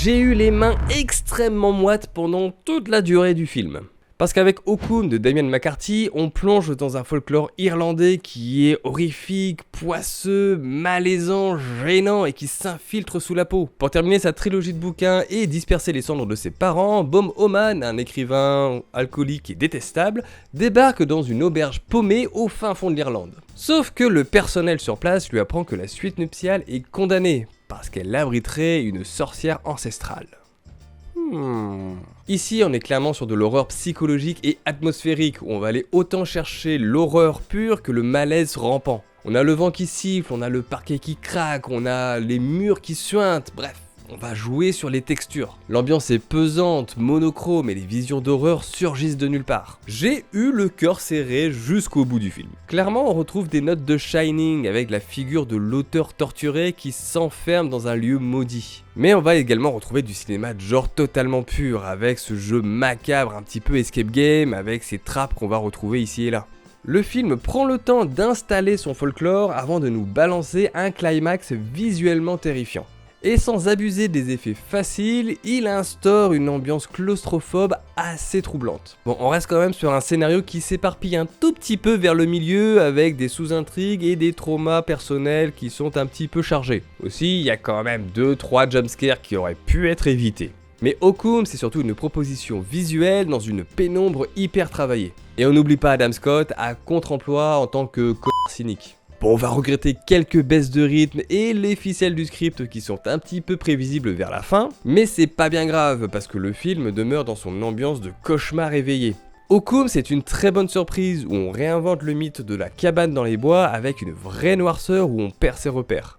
J'ai eu les mains extrêmement moites pendant toute la durée du film. Parce qu'avec Okun de Damien McCarthy, on plonge dans un folklore irlandais qui est horrifique, poisseux, malaisant, gênant et qui s'infiltre sous la peau. Pour terminer sa trilogie de bouquins et disperser les cendres de ses parents, Bob Oman, un écrivain alcoolique et détestable, débarque dans une auberge paumée au fin fond de l'Irlande. Sauf que le personnel sur place lui apprend que la suite nuptiale est condamnée, parce qu'elle abriterait une sorcière ancestrale. Ici, on est clairement sur de l'horreur psychologique et atmosphérique, où on va aller autant chercher l'horreur pure que le malaise rampant. On a le vent qui siffle, on a le parquet qui craque, on a les murs qui suintent, bref. On va jouer sur les textures. L'ambiance est pesante, monochrome et les visions d'horreur surgissent de nulle part. J'ai eu le cœur serré jusqu'au bout du film. Clairement, on retrouve des notes de Shining avec la figure de l'auteur torturé qui s'enferme dans un lieu maudit. Mais on va également retrouver du cinéma de genre totalement pur, avec ce jeu macabre un petit peu escape game, avec ces trappes qu'on va retrouver ici et là. Le film prend le temps d'installer son folklore avant de nous balancer un climax visuellement terrifiant. Et sans abuser des effets faciles, il instaure une ambiance claustrophobe assez troublante. Bon, on reste quand même sur un scénario qui s'éparpille un tout petit peu vers le milieu avec des sous-intrigues et des traumas personnels qui sont un petit peu chargés. Aussi, il y a quand même 2-3 jumpscares qui auraient pu être évités. Mais Okun, c'est surtout une proposition visuelle dans une pénombre hyper travaillée. Et on n'oublie pas Adam Scott à contre-emploi en tant que connard cynique. Bon, on va regretter quelques baisses de rythme et les ficelles du script qui sont un petit peu prévisibles vers la fin, mais c'est pas bien grave parce que le film demeure dans son ambiance de cauchemar éveillé. Okun, c'est une très bonne surprise où on réinvente le mythe de la cabane dans les bois avec une vraie noirceur où on perd ses repères.